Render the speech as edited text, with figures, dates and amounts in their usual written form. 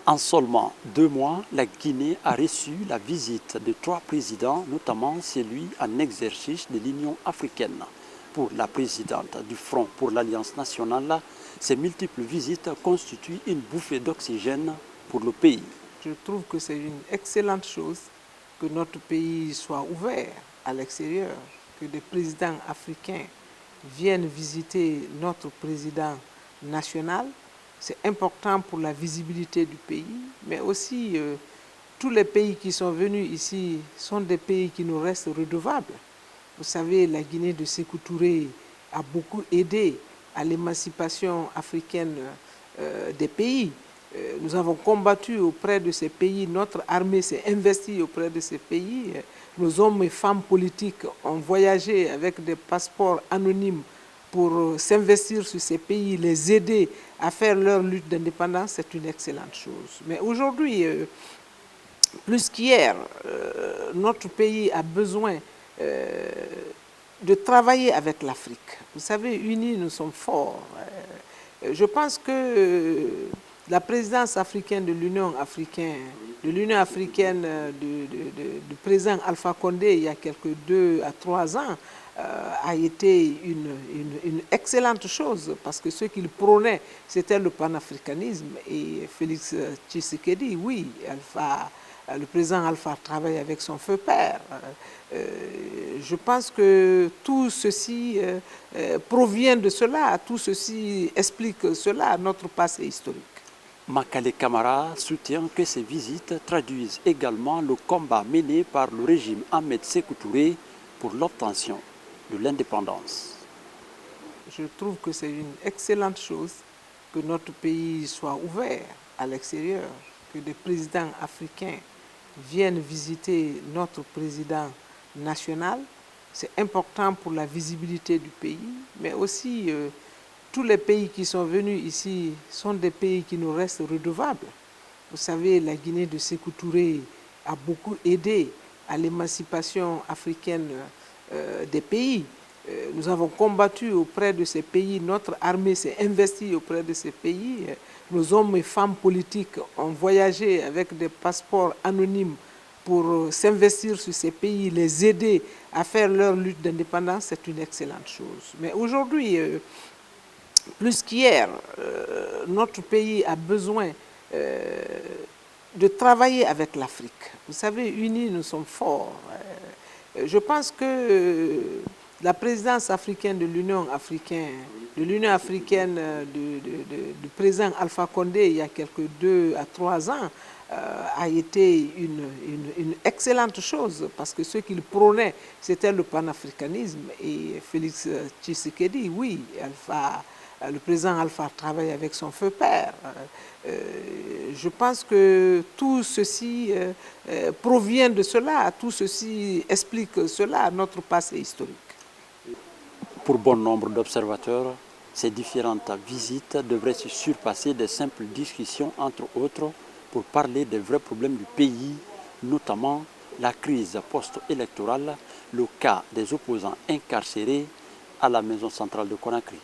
En seulement 2 mois, la Guinée a reçu la visite de 3 présidents, notamment celui en exercice de l'Union africaine. Pour la présidente du Front pour l'Alliance nationale, ces multiples visites constituent une bouffée d'oxygène pour le pays. Je trouve que c'est une excellente chose que notre pays soit ouvert à l'extérieur, que des présidents africains viennent visiter notre président national. C'est important pour la visibilité du pays, mais aussi tous les pays qui sont venus ici sont des pays qui nous restent redevables. Vous savez, la Guinée de Sékou Touré a beaucoup aidé à l'émancipation africaine des pays. Nous avons combattu auprès de ces pays, notre armée s'est investie auprès de ces pays. Nos hommes et femmes politiques ont voyagé avec des passeports anonymes pour s'investir sur ces pays, les aider à faire leur lutte d'indépendance, c'est une excellente chose. Mais aujourd'hui, plus qu'hier, notre pays a besoin de travailler avec l'Afrique. Vous savez, unis, nous sommes forts. Je pense que la présidence africaine de l'Union africaine, du président Alpha Condé il y a quelques 2 à 3 ans, a été une excellente chose parce que ce qu'il prônait, c'était le panafricanisme. Et Félix Tshisekedi, oui, le président Alpha travaille avec son feu père. Je pense que tout ceci provient de cela, tout ceci explique cela, notre passé historique. Makale Camara soutient que ces visites traduisent également le combat mené par le régime Ahmed Sékou Touré pour l'obtention de l'indépendance. Je trouve que c'est une excellente chose que notre pays soit ouvert à l'extérieur, que des présidents africains viennent visiter notre président national. C'est important pour la visibilité du pays, mais aussi tous les pays qui sont venus ici sont des pays qui nous restent redevables. Vous savez, la Guinée de Sékou Touré a beaucoup aidé à l'émancipation africaine des pays. Nous avons combattu auprès de ces pays, notre armée s'est investie auprès de ces pays. Nos hommes et femmes politiques ont voyagé avec des passeports anonymes pour s'investir sur ces pays, les aider à faire leur lutte d'indépendance, c'est une excellente chose. Mais aujourd'hui, plus qu'hier, notre pays a besoin de travailler avec l'Afrique. Vous savez, unis, nous sommes forts. Je pense que la présidence africaine de l'Union africaine, du président Alpha Condé il y a quelques 2 à 3 ans, a été une excellente chose parce que ce qu'il prônait, c'était le panafricanisme. Et Félix Tshisekedi, oui, le président Alpha travaille avec son feu père. Je pense que tout ceci provient de cela, tout ceci explique cela, notre passé historique. Pour bon nombre d'observateurs, ces différentes visites devraient se surpasser des simples discussions entre autres pour parler des vrais problèmes du pays, notamment la crise post-électorale, le cas des opposants incarcérés à la maison centrale de Conakry.